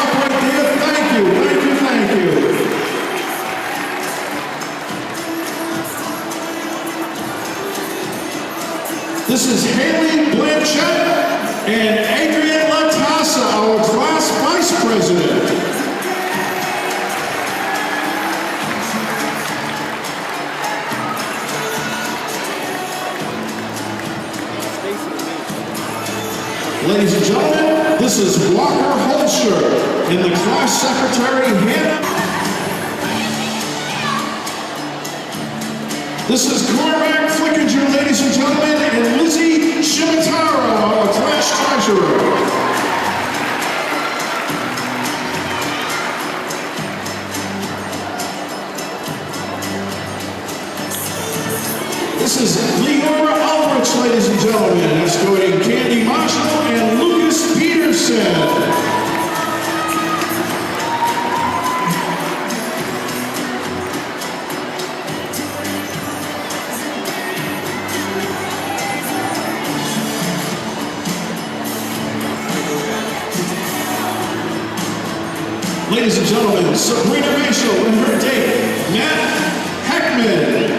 stop right there. Thank you, thank you, thank you. This is Haley Blanchett and Adrian Latassa, our class vice president. Ladies and gentlemen, this is Walker Holscher and the class secretary, Hannah. This is Cormac Flickinger, ladies and gentlemen, and Lizzie Shimataro, our class treasurer. This is Leora Aldrich, ladies and gentlemen, escorting Candy Marshall and Lucas Peterson. Ladies and gentlemen, Sabrina Rachel and her date, Matt Heckman.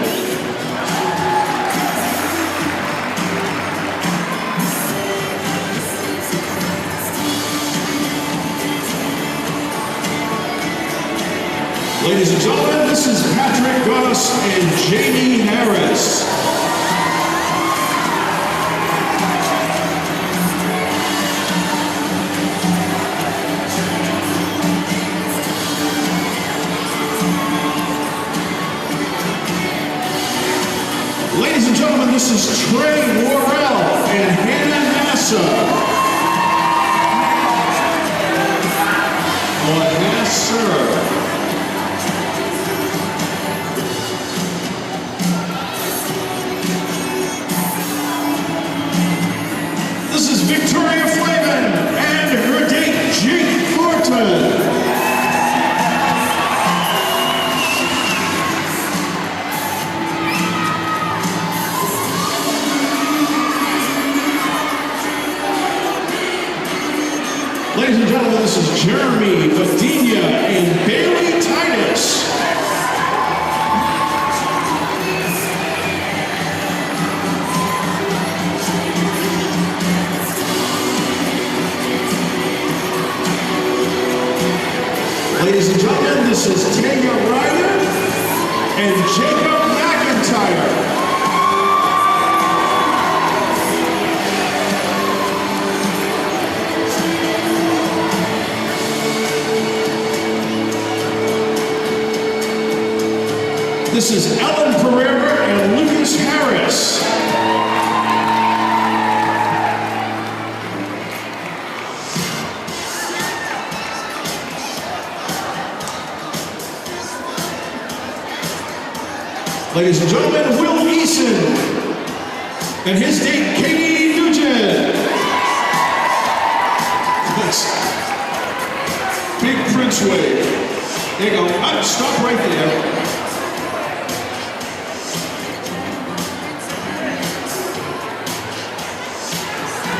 Ladies and gentlemen, this is Patrick Goss and Jamie Harris. Ladies and gentlemen, this is Trey Worrell and Hannah Nassa. Or Nasser. This is Victoria Flavin and her date, Jake Thornton. Ladies and gentlemen, this is Jeremy Vadenia and Bailey Titus. Ladies and gentlemen, this is Tanya Ryder and Jacob McIntyre. This is Ellen Pereira and Lucas Harris. Ladies and gentlemen, Will Eason and his date, Katie Nugent. That's Big Prince wave. There you go. Stop right there.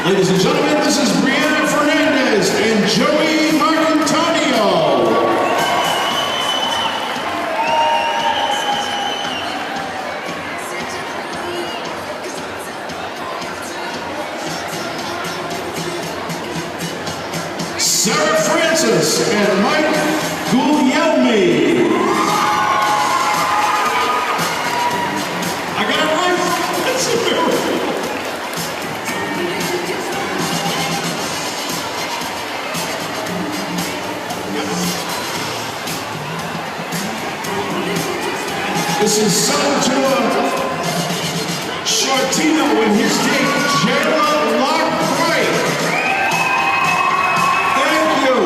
Ladies and gentlemen, this is Brianna Fernandez and Joey Marcantonio. Sarah Francis and Mike Guglielmi. I got it right. That's a miracle. This is Salvatore Shortino and his date, Jayla Lockbright. Thank you.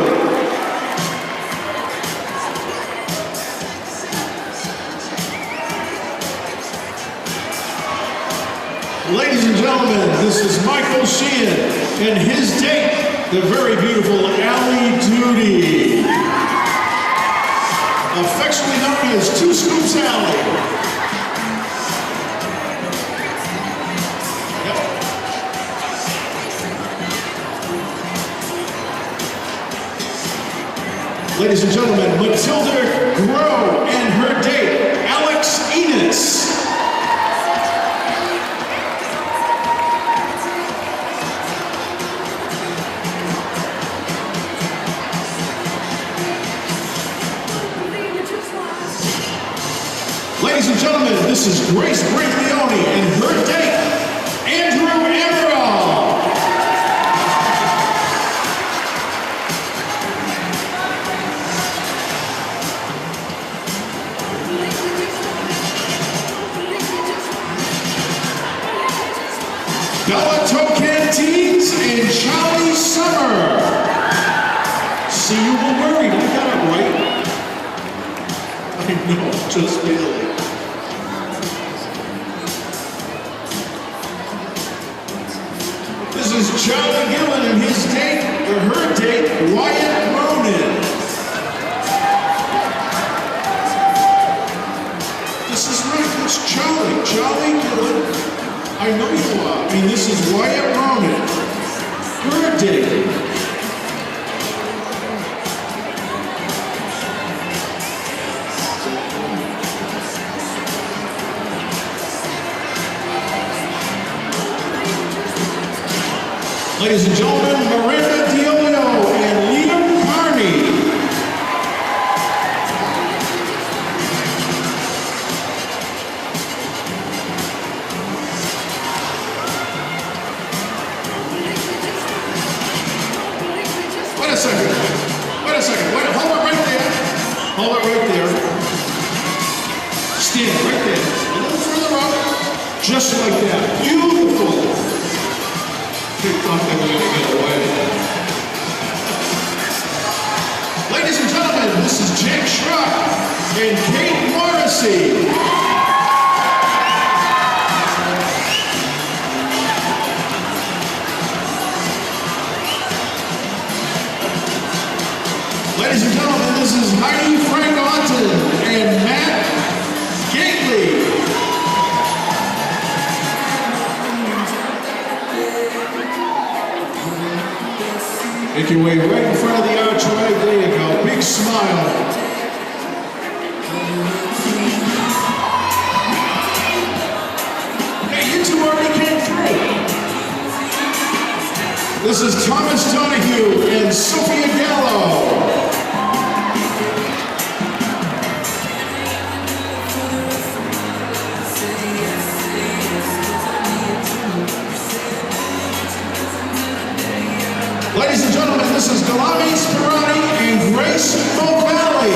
Ladies and gentlemen, this is Michael Sheehan and his date, the very beautiful Allie Duty. Affectionately known as Two Scoops Alley. Yep. Ladies and gentlemen, Matilda Grow and her date, Alex Enos. Ladies and gentlemen, this is Grace Briglione and her date, Andrew Emerald. Bella Tocantins and Charlie Summer. See, you were worried. I got it right. I know, just barely. This is Charlie Gillen and his date, or her date, Wyatt Ronan. This is right, it's Charlie Gillen. I know you are. I mean, this is Wyatt Ronan. Her date. Ladies and gentlemen, Miranda Diolio and Liam Carney. Wait a second. Wait, hold it right there. Hold it right there. Stand right there. A little further up. Just like that. Beautiful. They thought they were going to get away. Ladies and gentlemen, this is Jake Schrock and Kate Morrissey. Ladies and gentlemen, this is Heidi Frank Auten and Matt Gately. Make your way right in front of the archway. There you go. Big smile. Hey, you two already came through. This is Thomas Donahue and Sophia Gallo. Ladies and gentlemen, this is Galami Sperani and Grace O'Malley.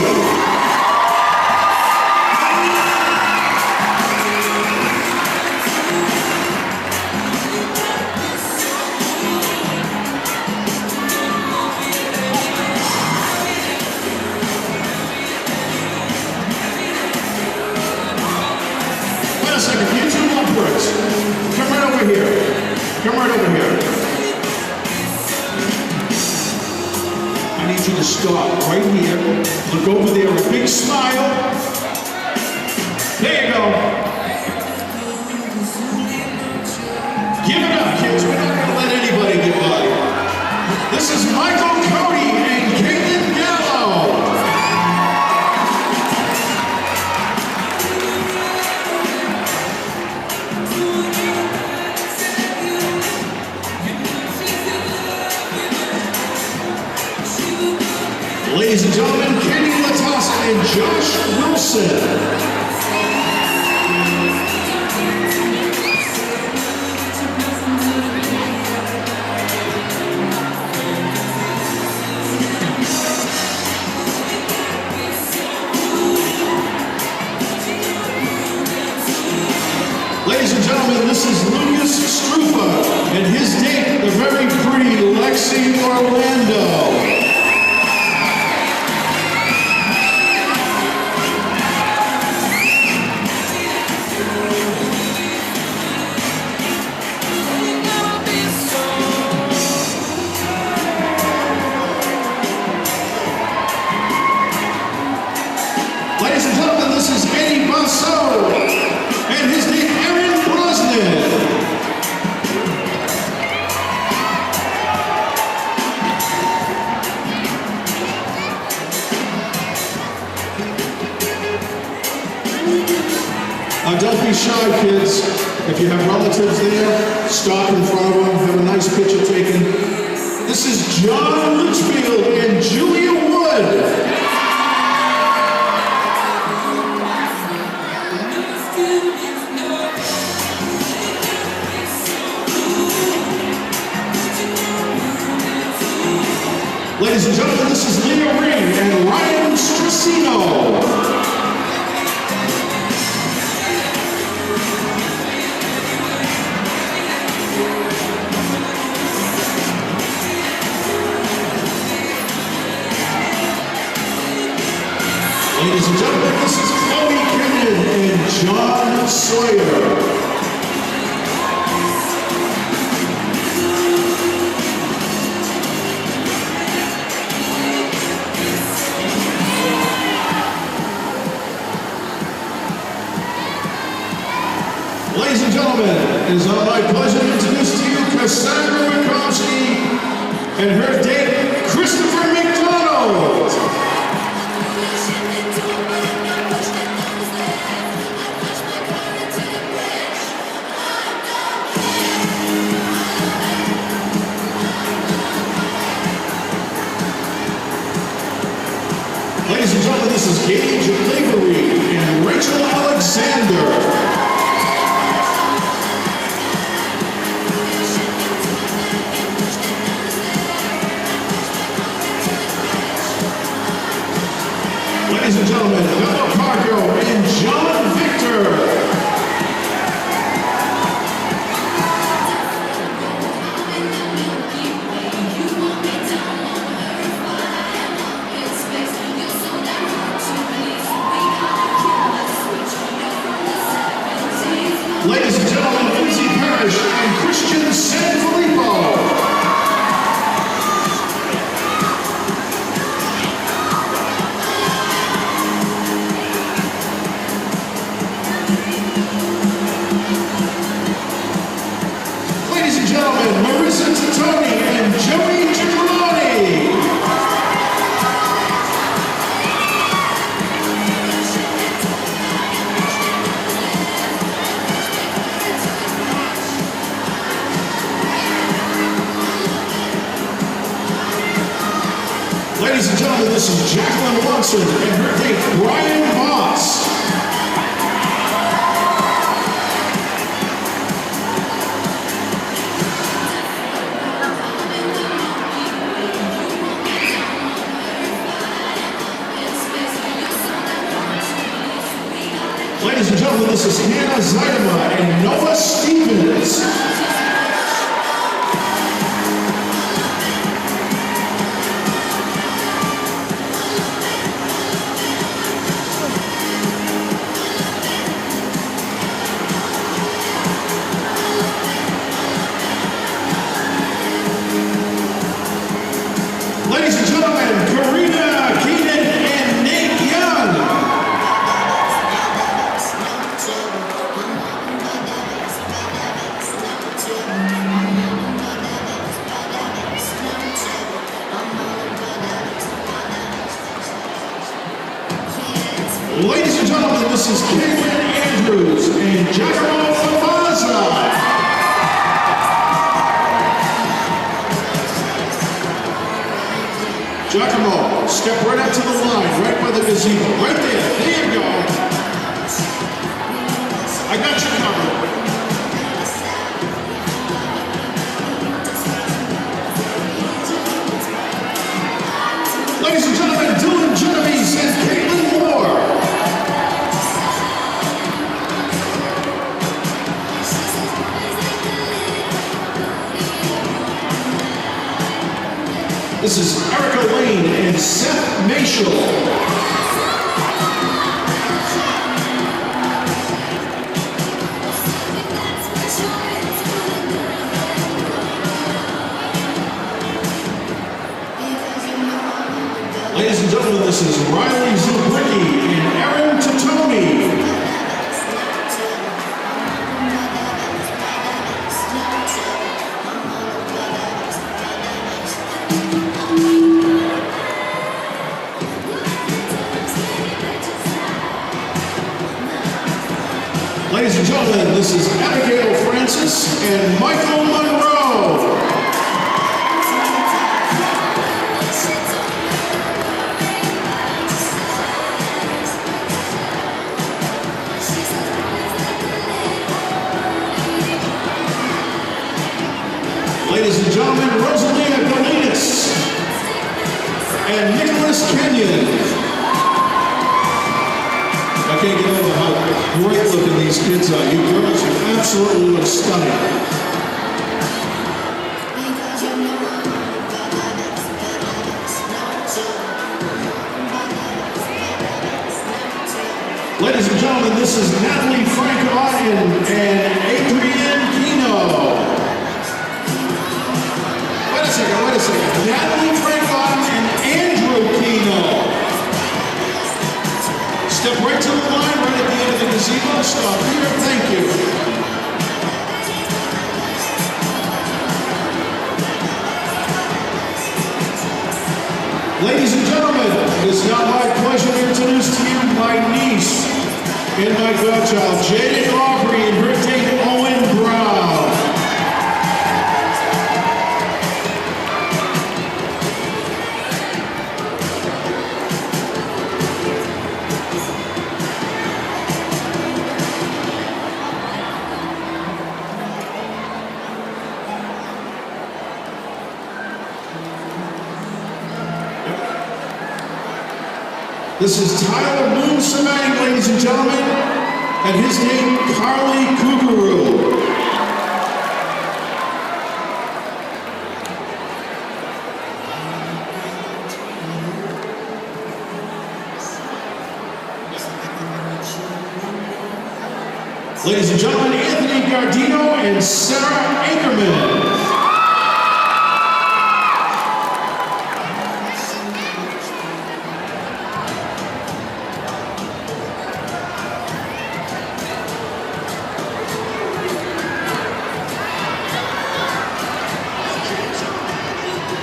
Wait a second, you two lovebirds. Come right over here. Come right over here. I need you to stop right here. Look over there, a big smile. There you go. Give it up, kids. We're not going to let anybody get by. This is Michael Cody and Caitlin Gallo. Ladies and gentlemen, Kenny Latassa and Josh Wilson. Ladies and gentlemen, this is Lucas Strufa and his date, the very pretty Lexi Orlando. Ladies and gentlemen, this is Eddie Basso and his name Aaron Brosnan. Don't be shy, kids. If you have relatives there, stop in front of them, have a nice picture taken. This is John Litchfield and Julia Wood. Ladies and gentlemen, this is Leah Ring and Ryan Stracino. Ladies and gentlemen, this is Chloe Kenyon and John Sawyer. Ladies and gentlemen, it is my pleasure to introduce to you Cassandra Mikowski and her date, Christopher McDonald. Ladies and gentlemen, this is Gage Lavery and Rachel Alexander. Ladies and gentlemen, Bella Cargo and John Victor. Ladies and gentlemen, Lindsay Parrish and Christian Sanfilippo. Ladies and gentlemen, Marissa Titoni and Joey Giacalone. Ladies and gentlemen, this is Jacqueline Watson and her date, Brian Voss. Ladies and gentlemen, this is Hannah Zaidema and Noah Stevens. Ladies and gentlemen, Karina Keenan and Nate Young. Ladies and gentlemen, this is Caitlin Andrews and Giacomo Famaza. Giacomo, step right up to the line, right by the gazebo. Right there. There you go. I got you covered. Ladies and gentlemen, Dylan Genovese and Caitlin Moore. This is Erica Lane and Seth Mashel. Ladies and gentlemen, this is Riley Zubricki and Aaron Totoni. Ladies and gentlemen, this is Abigail Francis and Michael Monroe. Ladies and gentlemen, Rosalina Galinas and Nicholas Kenyon. I can't get over how great looking these kids are. You girls, you absolutely look stunning. Ladies and gentlemen, this is Natalie Francois and Adrienne Kino. Wait a second. Natalie Francois and Andrew Kino. Step right to the line, right at the end of the gazebo. Stop here. Thank you. Ladies and gentlemen, it is now my pleasure to introduce to you my niece and my godchild, Jaden Aubrey, and her date, Owen Brown. This is Tyler Moon Samang, ladies and gentlemen, and his name, Carly Kukuru. Ladies and gentlemen, Anthony Gardino and Sarah Ankerman.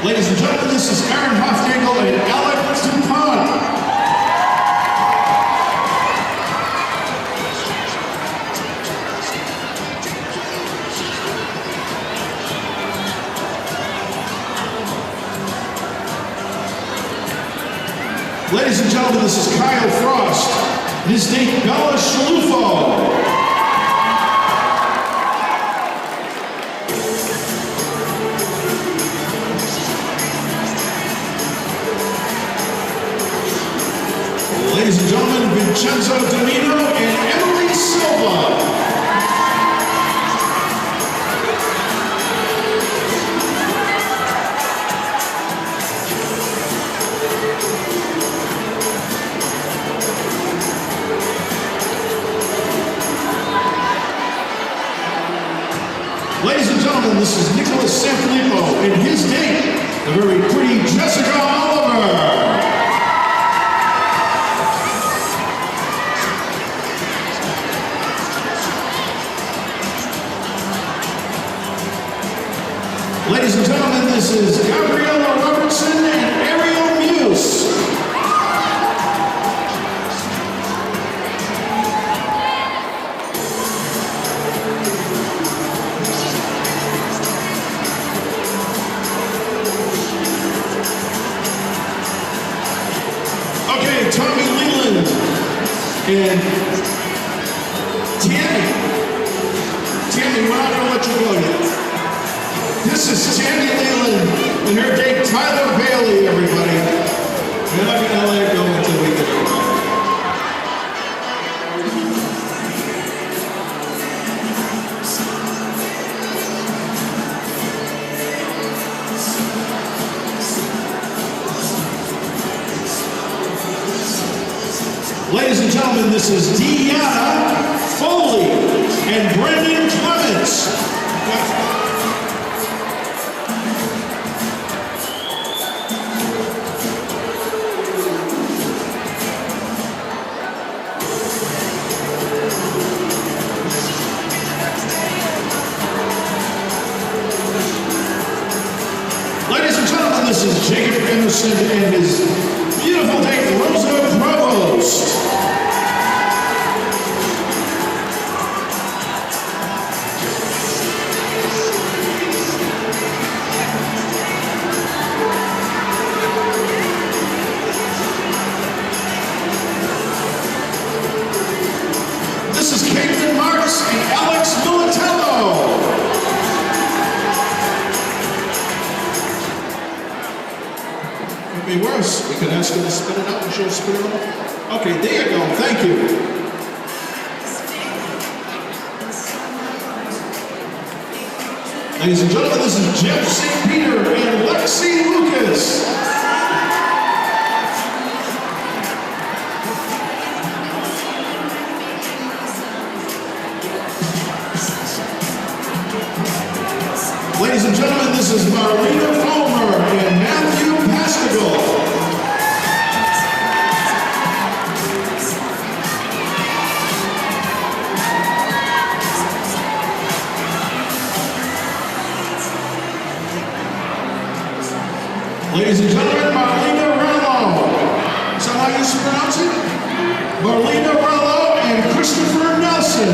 Ladies and gentlemen, this is Aaron Hofnagel and Alec Dupont. Ladies and gentlemen, this is Kyle Frost and his date, Bella Shalufo. Ladies and gentlemen, Vincenzo Domino and Emily Silva. Ladies and gentlemen, this is Nicholas Sanfilippo and his date, the very pretty Jessica Oliver. Ladies and gentlemen, this is Gabriella Robertson and Ariel Muse. Okay, Tommy Leland and Tammy, we're not going to let you go yet. This is Tammy Leland and her date, Tyler Bailey, everybody. We're not going to let it go until we get it right. Ladies and gentlemen, this is Deanna Foley and Brendan Clements. This is Jacob Emerson and his beautiful date, Rosa Provost. just going to spit it out and she'll spit it out? Okay, there you go. Thank you. Ladies and gentlemen, this is Jeff St. Peter and Lexi Lucas. Ladies and gentlemen, this is Marlena Fulmer and Matthew Pastigal. Ladies and gentlemen, Marlena Rello. Is that how you pronounce it? Marlena Rello and Christopher Nelson.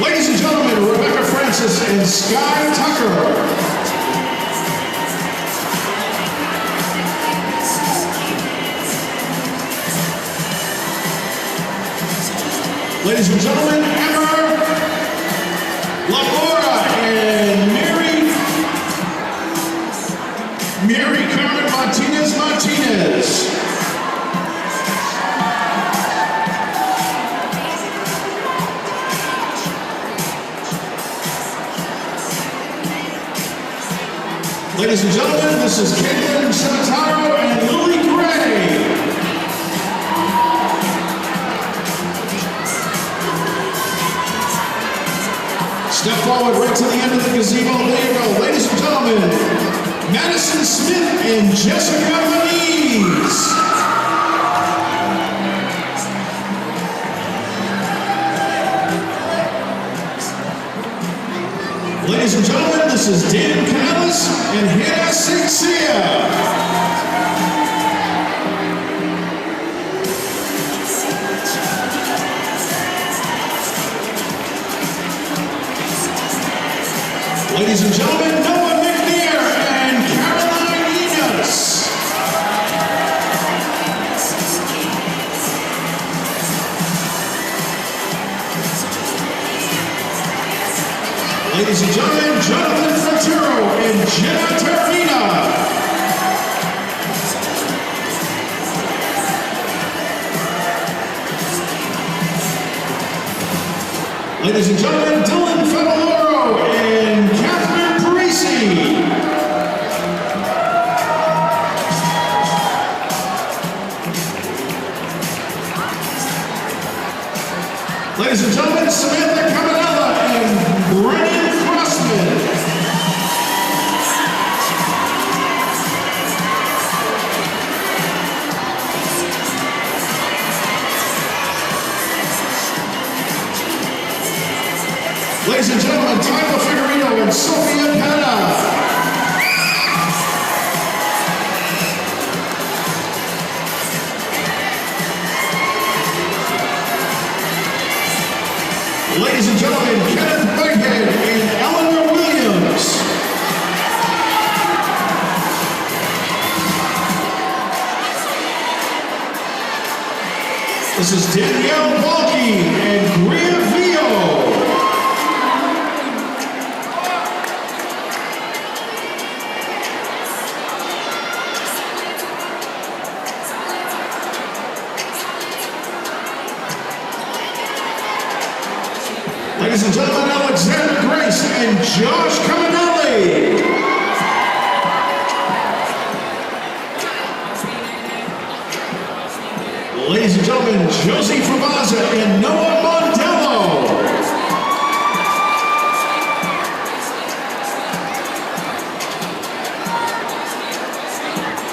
Ladies and gentlemen, Rebecca Francis and Sky Tucker. Ladies and gentlemen, Emma Labora and Mary Carmen Martinez. Ladies and gentlemen, this is Caitlin Sanataro and Lily Gray. Step forward right to the end of the gazebo. There you go. Ladies and gentlemen, Madison Smith and Jessica Moniz. Ladies and gentlemen, this is Dan Canellis and Hannah Sixia. Ladies and gentlemen, Noah McNair and Caroline Enos. Ladies and gentlemen, Jonathan Frontero and Jenna Termina. Ladies and gentlemen, Dylan Fedoloro and Catherine Parisi. Ladies and gentlemen, Samantha Caminella and Brennan Crossman. Ladies and gentlemen, Tyler Figueredo and Sophia Pena. Ladies and gentlemen, Kenneth Whitehead and Eleanor Williams. This is Danielle Balky and Greer Vio. Ladies and gentlemen, Alexander Grace and Josh Caminelli. Ladies and gentlemen, Josie Favaza and Noah Mondello.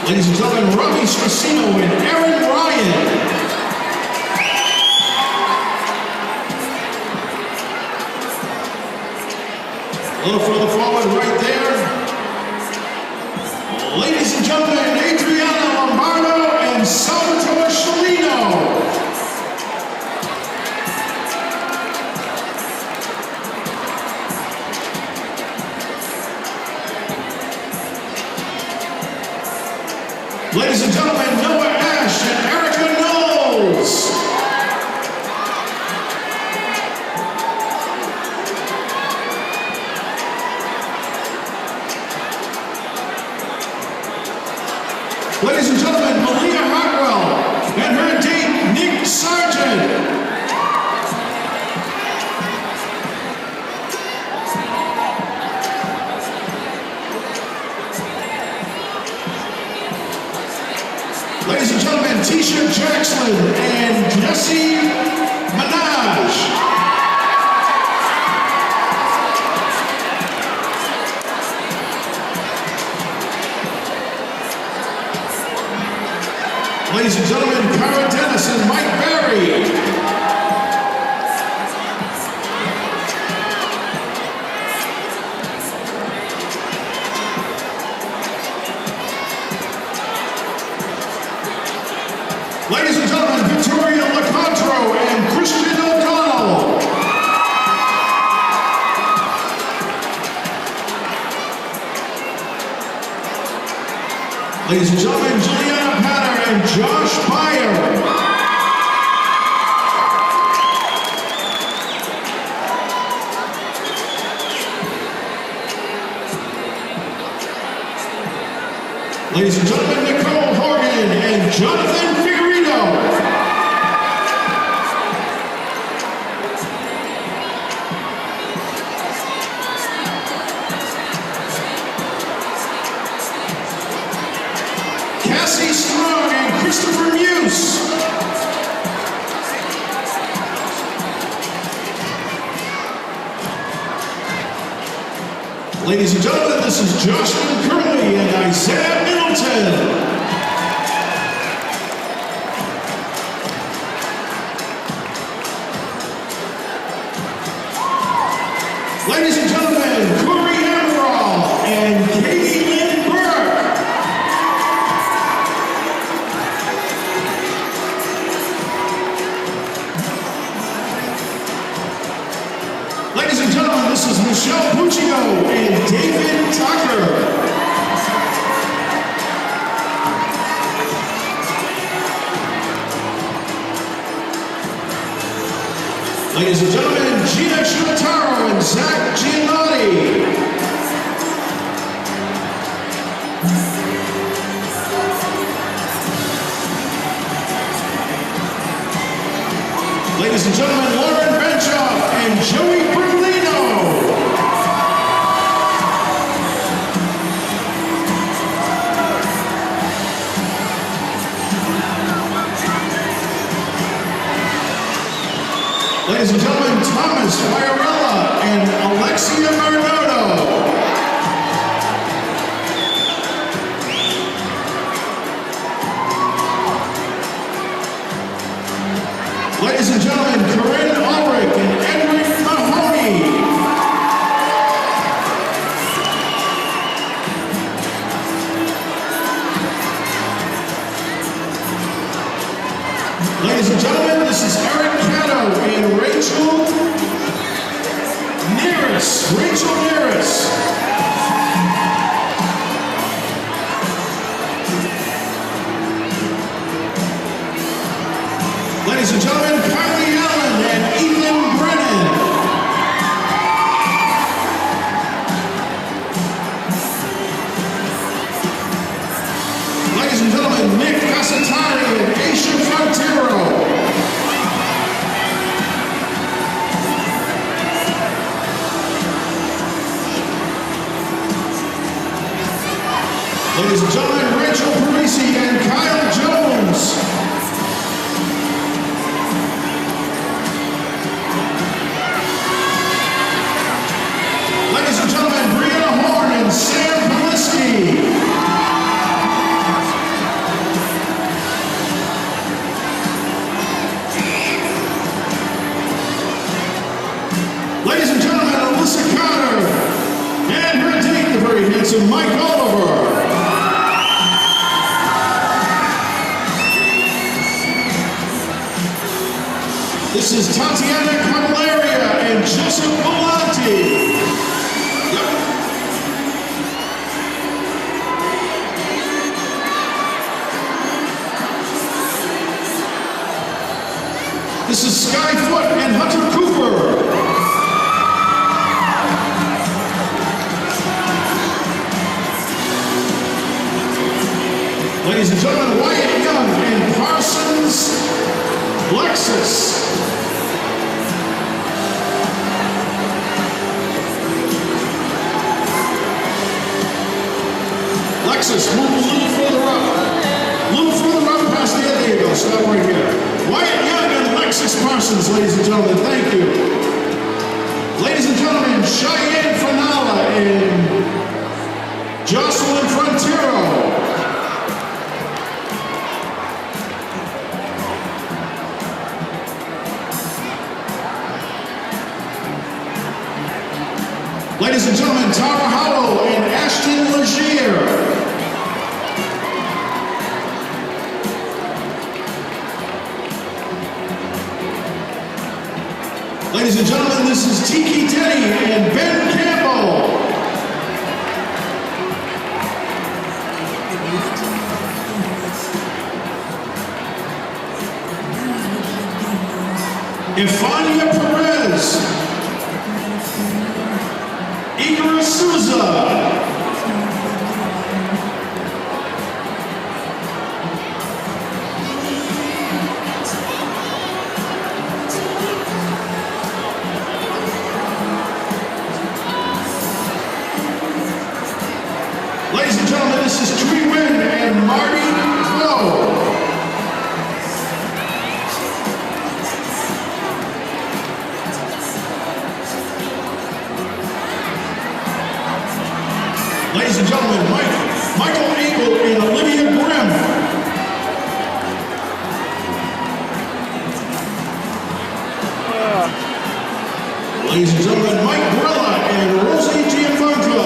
Ladies and gentlemen, Robbie Stracino and Aaron Ryan. A little further forward right there. Ladies and gentlemen, Adriana Lombardo and Salvatore Sciolino. Ladies and gentlemen, Noah Ash and Erica Knowles. Ladies and gentlemen, Malia Hartwell and her date, Nick Sargent. Ladies and gentlemen, Tisha Jackson and Jesse Minaj. Ladies and gentlemen, Cara Dennis and Mike Barry. Ladies and gentlemen, Victoria LeContro and Christian O'Donnell. Ladies and gentlemen, Juliana Patter and Josh Byer. Ladies and gentlemen, Nicole Horgan and Jonathan Figueredo. Cassie Strong and Christopher Muse. Ladies and gentlemen, this is Jocelyn Curley and Isaiah Middleton. Ladies and gentlemen, Corey Amaral and Katie Lynn Burke. Ladies and gentlemen, this is Michelle Puccio and David Tucker. Ladies and gentlemen, Gina Shimotaro and Zach Giannotti. Ladies and gentlemen, Lauren Benchoff and Joey Berlino. Ladies and gentlemen, Thomas Fiorella and Alexia Marinotto. Ladies and gentlemen, Corinne Ulrich and Edwin Mahoney. Ladies and gentlemen, this is Eric Cato and Rachel Neris. Rachel Neris. Ladies and gentlemen, Kylie Allen and Ethan Brennan. Ladies and gentlemen, Nick Casatani and Aisha Frontiero. Ladies and gentlemen, Rachel Parisi and Kyle Jones. Ladies and gentlemen, Brianna Horn and Sam Polisky. Ladies and gentlemen, Alyssa Connor and her date, the very handsome Mike Oliver. This is Tatiana Camilleria and Joseph Volanti. This is Sky Foot and Hunter Cooper. Ladies Ladies and gentlemen, Wyatt Young and Parsons Lexus. Lexus, move a little further up. A little further up past the end. There you go. Stop right here. Wyatt Young and Lexus Parsons, ladies and gentlemen. Thank you. Ladies and gentlemen, Cheyenne Fanala and Jocelyn Frontiero. Ladies and gentlemen, Tara Howell and Ashton Legier. Ladies and gentlemen, this is Tiki Denny and Ben Campbell. Ifania Perez. Igor Souza. Ladies and gentlemen, this is Tree Wynn and Marty Crow. Ladies and gentlemen, Michael Abel and Olivia Grimm. Ladies and gentlemen, Mike Grilla and Rosie Gianfranco.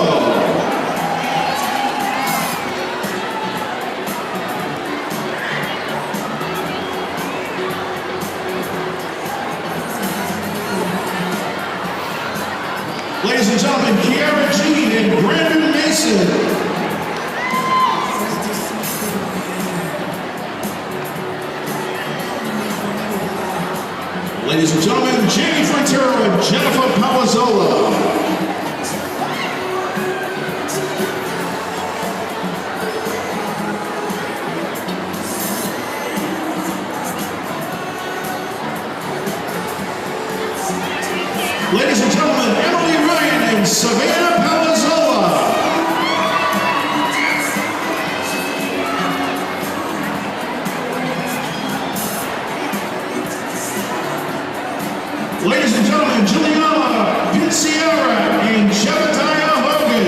Ladies and gentlemen, Kiara Jean and Brandon Mason. Ladies and gentlemen, Jamie Frontero and Jennifer Palazzola. Ladies and gentlemen, Emily Ryan and Savannah Palazzola. Ladies and gentlemen, Juliana Pinciera and Jebediah Hogan.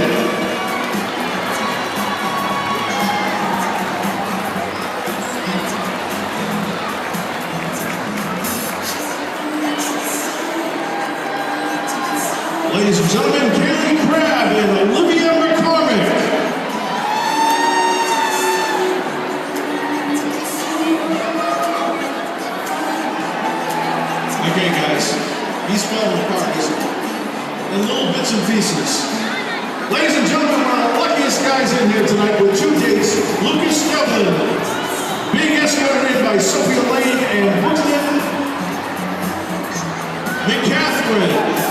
Ladies and gentlemen, Kaylee Crabb and Olivia McCormick. Okay, guys, he's falling apart, isn't he? In little bits and pieces. Ladies and gentlemen, one of the luckiest guys in here tonight with 2 dates, Lucas Devlin, being escorted by Sophia Lane and Brooklyn McCaffrey.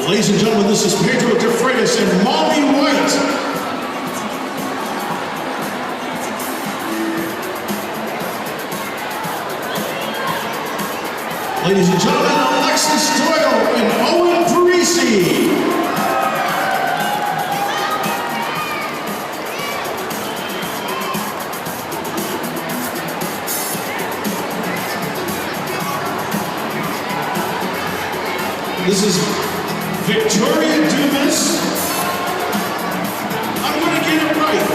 Ladies and gentlemen, this is Pedro DeFreitas and Molly White. Ladies and gentlemen, Alexis Doyle and Owen Parisi. This is Victoria Dumas. I'm going to get it right.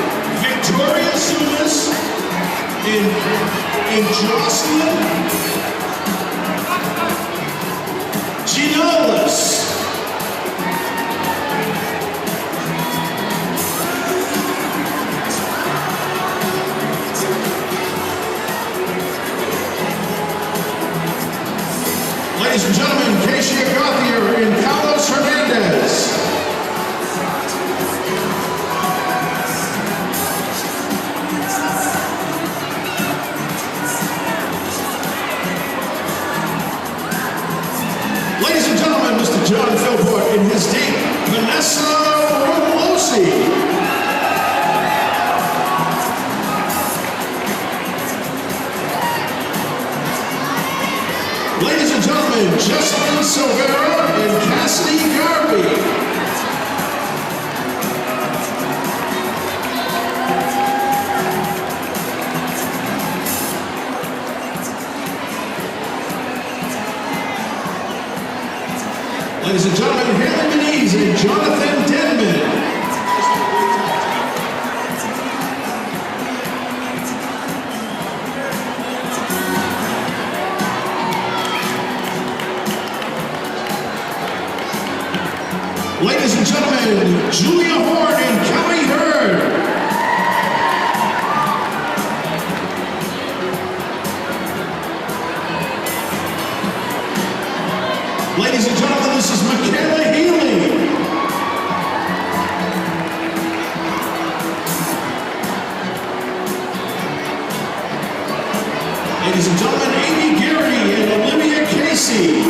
Victoria Dumas in Jocelyn Ginolis. Ladies and gentlemen, Keisha Gauthier and Carlos Hernandez. Ladies and gentlemen, Haley Manise and Jonathan Denman. Ladies and gentlemen, Julia Horn and Kelly Hurd. Ladies and gentlemen, this is Michaela Healy. Ladies and gentlemen, Amy Gary and Olivia Casey.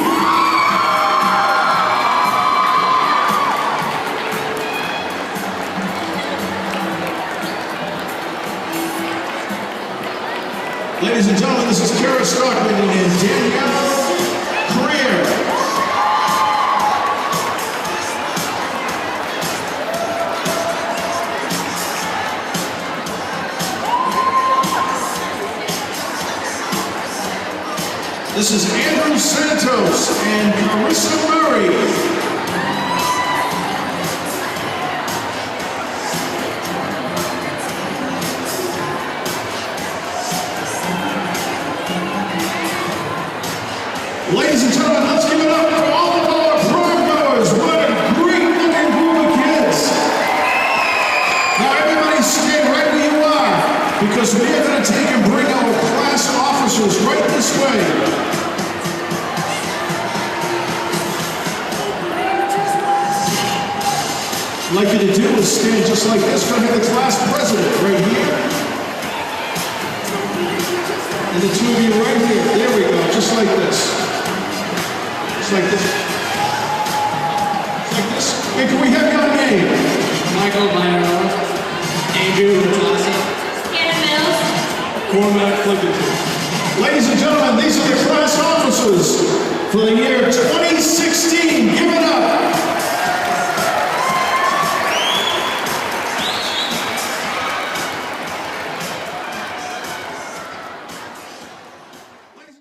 Ladies and gentlemen, this is Kara Stockman and Danielle Creer. This is Andrew Santos and Carissa Murray. Ladies and gentlemen, let's give it up for all of our prom goers. What a great looking group of kids. Now everybody stay right where you are, because we are going to take and bring our class officers right this way. I'd like you to do is stand just like this. We're going to have the class president right here. And the two of you right here. There we go, just like this. Just like this. Just like this. Hey, can we have your name? Michael Byron. Andrew Matassi. Anna Mills. Cormac Flickerton. Ladies and gentlemen, these are the class officers for the year 2016. Give it up